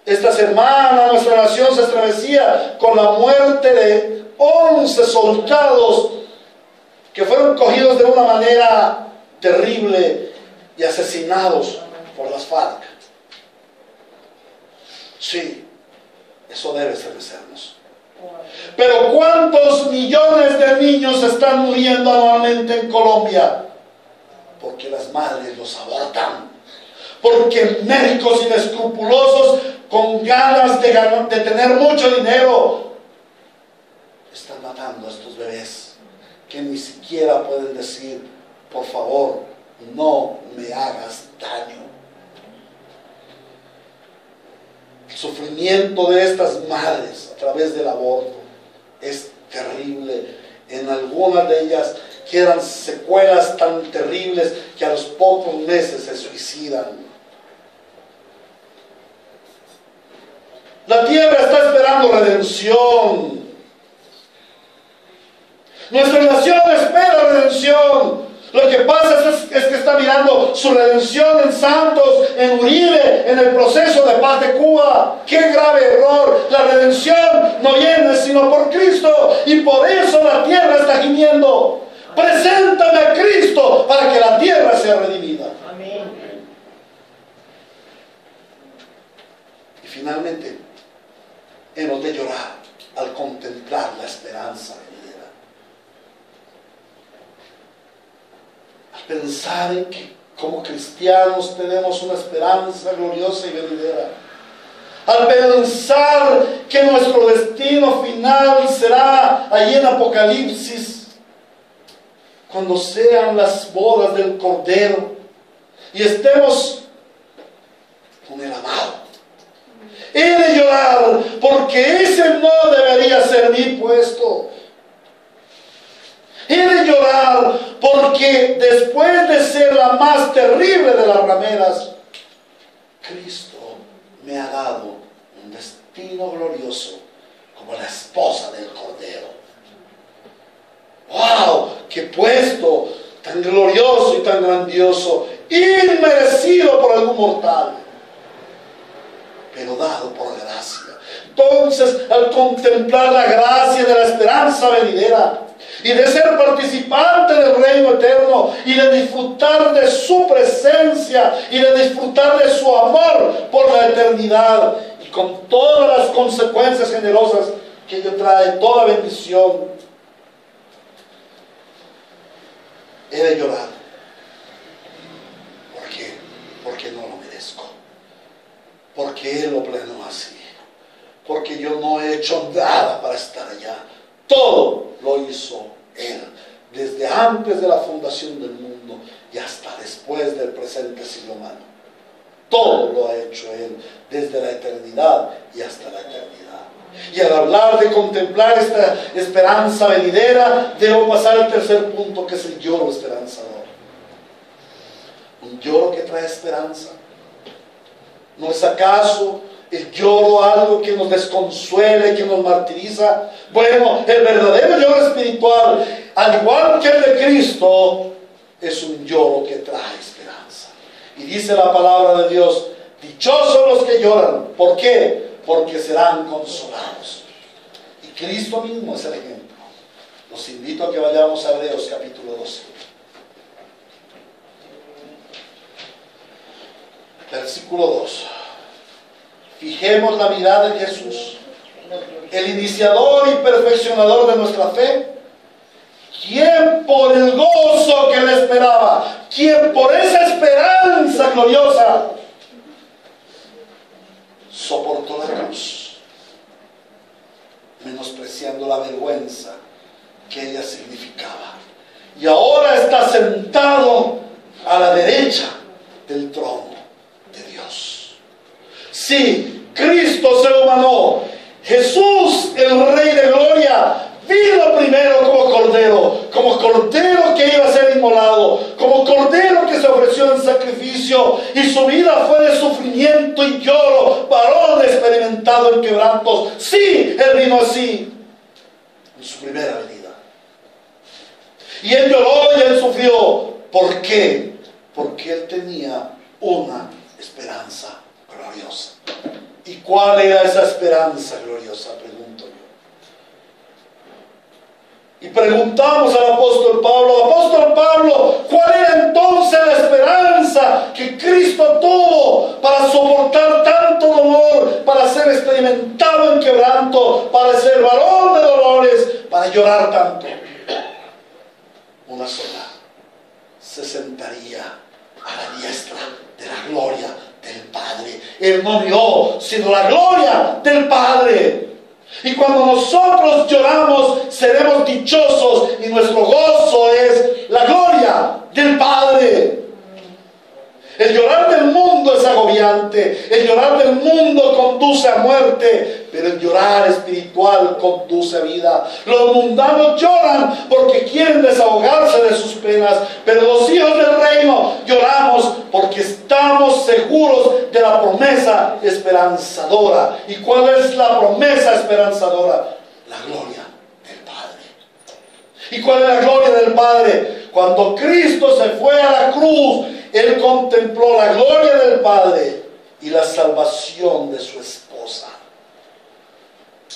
Esta semana nuestra nación se estremecía con la muerte de 11 soldados que fueron cogidos de una manera terrible y asesinados por las FARC. Sí, eso debe estremecernos. Pero ¿cuántos millones de niños están muriendo anualmente en Colombia? Porque las madres los abortan. porque médicos inescrupulosos con ganas de tener mucho dinero están matando a estos bebés que ni siquiera pueden decir, por favor, no me hagas daño. El sufrimiento de estas madres a través del aborto es terrible. En algunas de ellas quedan secuelas tan terribles que a los pocos meses se suicidan. La tierra está esperando redención. Nuestra nación espera redención. Lo que pasa es que está mirando su redención en Santos, en Uribe, en el proceso de paz de Cuba. ¡Qué grave error! La redención no viene sino por Cristo, y por eso la tierra está gimiendo. Preséntame a Cristo para que la tierra sea redimida. Amén. Y finalmente, hemos de llorar al contemplar la esperanza venidera. Al pensar en que como cristianos tenemos una esperanza gloriosa y venidera. Al pensar que nuestro destino final será allí en Apocalipsis, cuando sean las bodas del Cordero y estemos con el amado. He de llorar porque ese no debería ser mi puesto. He de llorar porque después de ser la más terrible de las rameras, Cristo me ha dado un destino glorioso como la esposa del Cordero. ¡Wow! ¡Qué puesto tan glorioso y tan grandioso! Inmerecido por algún mortal, pero dado por gracia. Entonces, al contemplar la gracia de la esperanza venidera y de ser participante del reino eterno y de disfrutar de su presencia y de disfrutar de su amor por la eternidad y con todas las consecuencias generosas que ello trae, toda bendición, he de llorar. ¿Por qué? Porque no lo merezco. Porque Él lo planeó así. Porque yo no he hecho nada para estar allá. Todo lo hizo Él. Desde antes de la fundación del mundo y hasta después del presente siglo humano. Todo lo ha hecho Él. Desde la eternidad y hasta la eternidad. Y al hablar de contemplar esta esperanza venidera, debo pasar al tercer punto, que es el lloro esperanzador. Un lloro que trae esperanza. ¿No es acaso el lloro algo que nos desconsuele, que nos martiriza? Bueno, el verdadero lloro espiritual, al igual que el de Cristo, es un lloro que trae esperanza. Y dice la palabra de Dios: dichosos los que lloran. ¿Por qué? Porque serán consolados. Y Cristo mismo es el ejemplo. Los invito a que vayamos a Hebreos capítulo 12. Versículo 2. Fijemos la mirada en Jesús, el iniciador y perfeccionador de nuestra fe, quien por el gozo que le esperaba, quien por esa esperanza gloriosa soportó la cruz, menospreciando la vergüenza que ella significaba, y ahora está sentado a la derecha del trono de Dios. Sí, Cristo se humanó. Jesús, el Rey de Gloria, vino primero como cordero que iba a ser inmolado, como cordero que se ofreció en sacrificio, y su vida fue de sufrimiento y lloro, varón experimentado en quebrantos. Sí, Él vino así en su primera venida. Y Él lloró y Él sufrió. ¿Por qué? Porque Él tenía una esperanza gloriosa. ¿Y cuál era esa esperanza gloriosa? Pregunto yo. Y preguntamos al apóstol Pablo, ¿cuál era entonces la esperanza que Cristo tuvo para soportar tanto dolor, para ser experimentado en quebranto, para ser varón de dolores, para llorar tanto? Una sola: se sentaría a la diestra de la gloria Él no vio sino la gloria del Padre. Y cuando nosotros lloramos, seremos dichosos y nuestro gozo es la gloria del Padre. El llorar del mundo es agobiante, el llorar del mundo conduce a muerte, pero el llorar espiritual conduce a vida. Los mundanos lloran porque quieren desahogarse de sus penas, pero los hijos del reino lloramos porque estamos seguros de la promesa esperanzadora. ¿Y cuál es la promesa esperanzadora? La gloria del Padre. ¿Y cuál es la gloria del Padre? Cuando Cristo se fue a la cruz, Él contempló la gloria del Padre y la salvación de su esposa.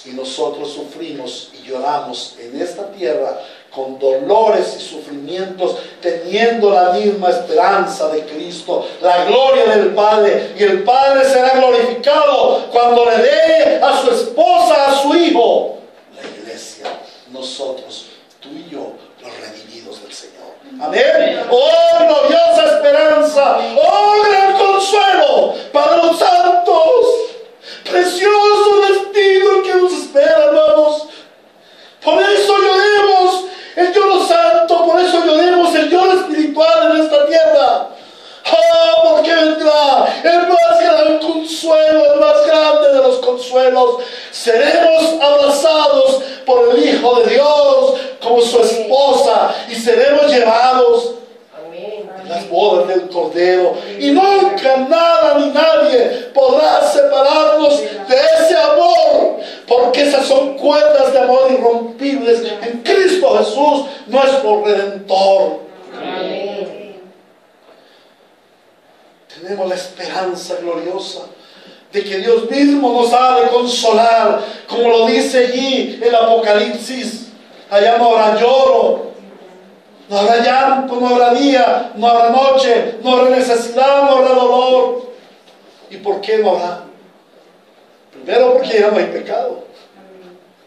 Y nosotros sufrimos y lloramos en esta tierra con dolores y sufrimientos, teniendo la misma esperanza de Cristo, la gloria del Padre. Y el Padre será glorificado cuando le dé a su esposa, a su hijo, la iglesia, nosotros, tú y yo, los redimidos del Señor. Amén. Oh, gloriosa esperanza, oh, gran consuelo para los santos. Precioso destino que nos espera, hermanos. Por eso lloremos el lloro santo, por eso lloremos el lloro espiritual en esta tierra. Oh, porque vendrá el más gran consuelo, el más grande de los consuelos. Seremos abrazados por el Hijo de Dios como su esposa y seremos llevados en las bodas del Cordero. Y nunca nada ni nadie podrá separarnos de ese amor, porque esas son cuerdas de amor irrompibles en Cristo Jesús, nuestro Redentor. Amén. Tenemos la esperanza gloriosa de que Dios mismo nos ha de consolar, como lo dice allí el Apocalipsis. Allá no habrá lloro, no habrá llanto, no habrá día, no habrá noche, no habrá necesidad, no habrá dolor. ¿Y por qué no habrá? Primero porque ya no hay pecado.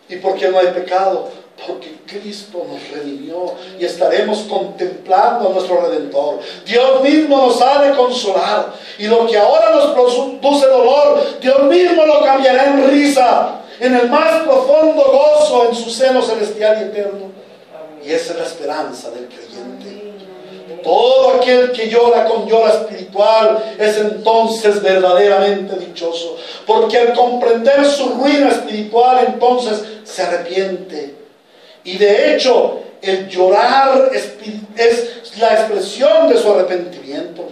¿Y por qué no hay pecado? Porque Cristo nos redimió y estaremos contemplando a nuestro Redentor. Dios mismo nos ha de consolar, y lo que ahora nos produce dolor, Dios mismo lo cambiará en risa, en el más profundo gozo en su seno celestial y eterno. Y esa es la esperanza del creyente. Todo aquel que llora con llora espiritual es entonces verdaderamente dichoso, porque al comprender su ruina espiritual entonces se arrepiente. Y de hecho el llorar es la expresión de su arrepentimiento.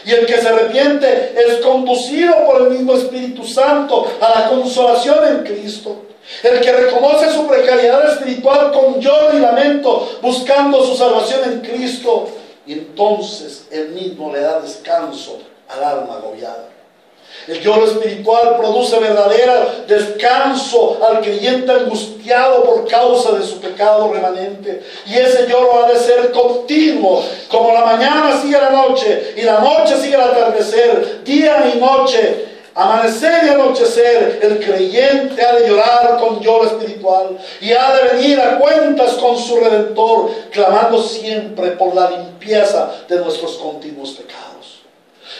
Y el que se arrepiente es conducido por el mismo Espíritu Santo a la consolación en Cristo. El que reconoce su precariedad espiritual con lloro y lamento, buscando su salvación en Cristo, y entonces Él mismo le da descanso al alma agobiada. El lloro espiritual produce verdadero descanso al creyente angustiado por causa de su pecado remanente. Y ese lloro ha de ser continuo, como la mañana sigue la noche y la noche sigue el atardecer, día y noche, amanecer y anochecer. El creyente ha de llorar con lloro espiritual y ha de venir a cuentas con su Redentor, clamando siempre por la limpieza de nuestros continuos pecados.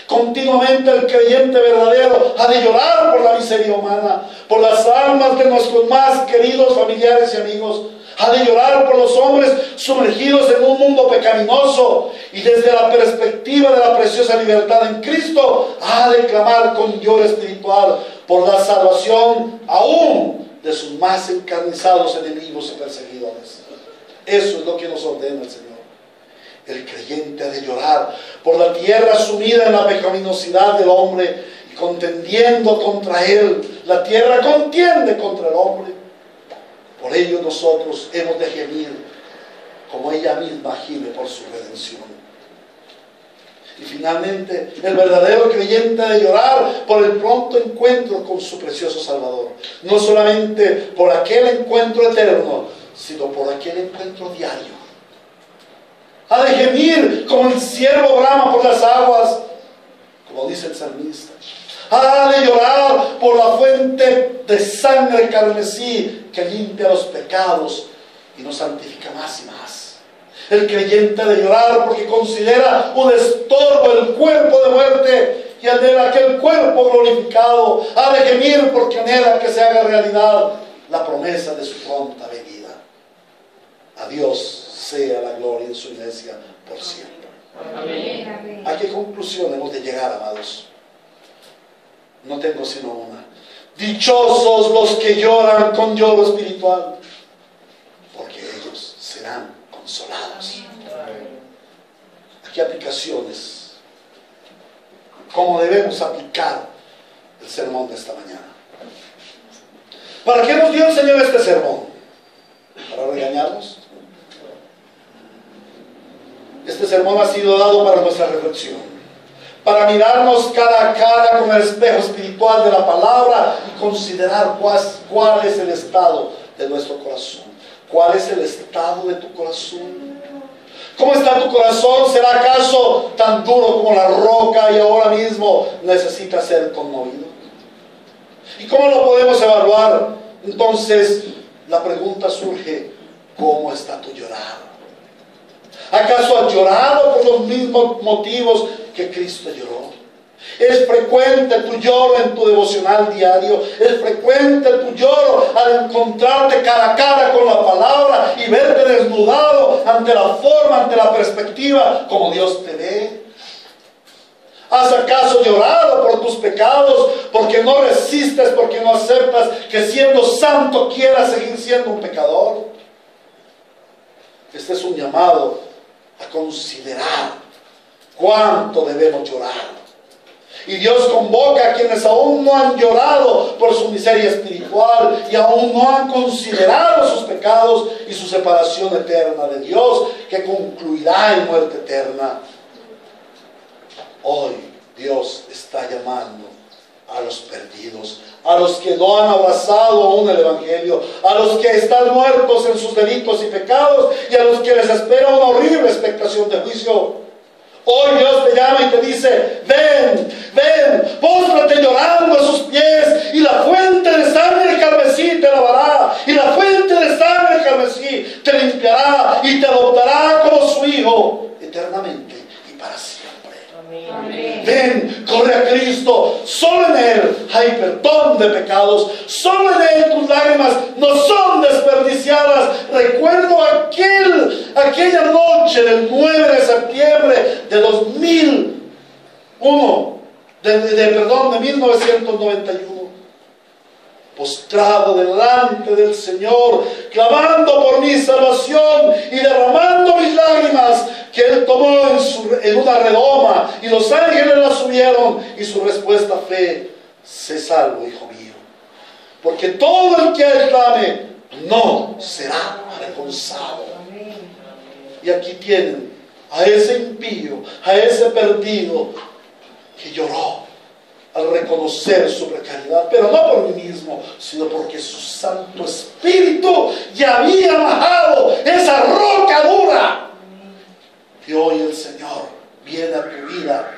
Continuamente el creyente verdadero ha de llorar por la miseria humana, por las almas de nuestros más queridos familiares y amigos. Ha de llorar por los hombres sumergidos en un mundo pecaminoso, y desde la perspectiva de la preciosa libertad en Cristo ha de clamar con lloro espiritual por la salvación aún de sus más encarnizados enemigos y perseguidores. Eso es lo que nos ordena el Señor. El creyente ha de llorar por la tierra sumida en la pecaminosidad del hombre y contendiendo contra él. La tierra contiende contra el hombre. Por ello nosotros hemos de gemir como ella misma gime por su redención. Y finalmente, el verdadero creyente ha de llorar por el pronto encuentro con su precioso Salvador. No solamente por aquel encuentro eterno, sino por aquel encuentro diario. Ha de gemir como el ciervo brama por las aguas, como dice el salmista. Ha de llorar por la fuente de sangre carmesí que limpia los pecados y nos santifica más y más. El creyente ha de llorar porque considera un estorbo el cuerpo de muerte y y anhela aquel cuerpo glorificado. Ha de gemir porque anhela que se haga realidad la promesa de su pronta venida. A Dios sea la gloria en su iglesia por siempre. Amén. ¿A qué conclusión hemos de llegar, amados? No tengo sino una. Dichosos los que lloran con lloro espiritual, porque ellos serán consolados. Aquí aplicaciones. ¿Cómo debemos aplicar el sermón de esta mañana? ¿Para qué nos dio el Señor este sermón? ¿Para regañarnos? Este sermón ha sido dado para nuestra reflexión, para mirarnos cara a cara con el espejo espiritual de la palabra y considerar cuál es el estado de nuestro corazón. ¿Cuál es el estado de tu corazón? ¿Cómo está tu corazón? ¿Será acaso tan duro como la roca y ahora mismo necesita ser conmovido? ¿Y cómo lo podemos evaluar? Entonces la pregunta surge: ¿cómo está tu llorar? ¿Acaso has llorado por los mismos motivos que Cristo lloró? ¿Es frecuente tu lloro en tu devocional diario? ¿Es frecuente tu lloro al encontrarte cara a cara con la palabra y verte desnudado ante la forma, ante la perspectiva como Dios te ve? ¿Has acaso llorado por tus pecados porque no resistes, porque no aceptas que siendo santo quieras seguir siendo un pecador? Este es un llamado a considerar cuánto debemos llorar. Y Dios convoca a quienes aún no han llorado por su miseria espiritual y aún no han considerado sus pecados y su separación eterna de Dios, que concluirá en muerte eterna. Hoy Dios está llamando a los perdidos, a los que no han abrazado aún el Evangelio, a los que están muertos en sus delitos y pecados y a los que les espera una horrible expectación de juicio. Hoy Dios te llama y te dice: ven, ven, póstrate llorando a sus pies, y la fuente de sangre carmesí te lavará, y la fuente de sangre carmesí te limpiará y te adoptará como su hijo eternamente y para siempre. Amén. Ven, corre a Cristo, solo en Él hay perdón de pecados, solo en Él tus lágrimas no son desperdiciadas. Recuerdo aquella noche del 9 de septiembre de 1991, postrado delante del Señor, clamando por mi salvación y derramando mis lágrimas, que Él tomó en una redoma, y los ángeles la subieron, y su respuesta fue: sé salvo, hijo mío, porque todo el que a Él clame no será avergonzado. Y aquí tienen a ese impío, a ese perdido, que lloró al reconocer su precariedad, pero no por mí mismo, sino porque su Santo Espíritu ya había bajado esa roca dura. Y hoy el Señor viene a tu vida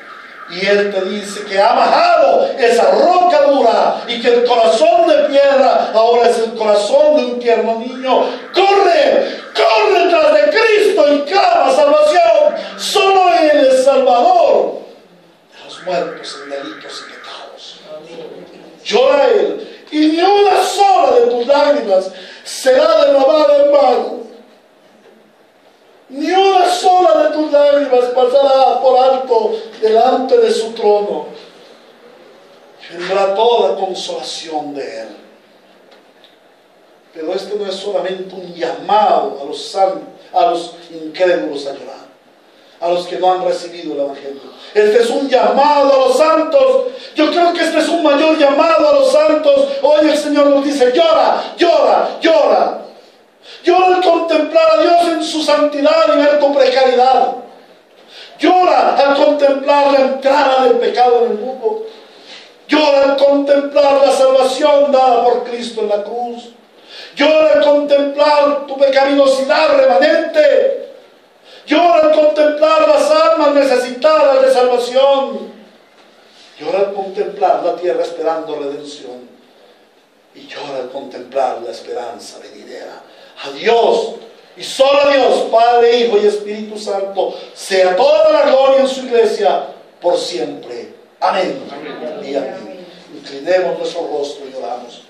y Él te dice que ha bajado esa roca dura y que el corazón de piedra ahora es el corazón de un tierno niño. ¡Corre! ¡Corre tras de Cristo y clama salvación! Solo Él es Salvador de los muertos en delitos y pecados. Llora a Él, y ni una sola de tus lágrimas será derramada en vano. Ni una sola de tus lágrimas pasará por alto delante de su trono. Vendrá toda consolación de Él. Pero este no es solamente un llamado a los incrédulos a llorar, a los que no han recibido el Evangelio. Este es un llamado a los santos. Yo creo que este es un mayor llamado a los santos. Hoy el Señor nos dice: llora, llora, llora. Llora al contemplar a Dios en su santidad y ver tu precariedad. Llora al contemplar la entrada del pecado en el mundo. Llora al contemplar la salvación dada por Cristo en la cruz. Llora al contemplar tu pecaminosidad remanente. Llora al contemplar las almas necesitadas de salvación. Llora al contemplar la tierra esperando redención. Y llora al contemplar la esperanza venidera. A Dios, y solo a Dios, Padre, Hijo y Espíritu Santo, sea toda la gloria en su iglesia por siempre. Amén. Y amén. Inclinemos nuestro rostro y oramos.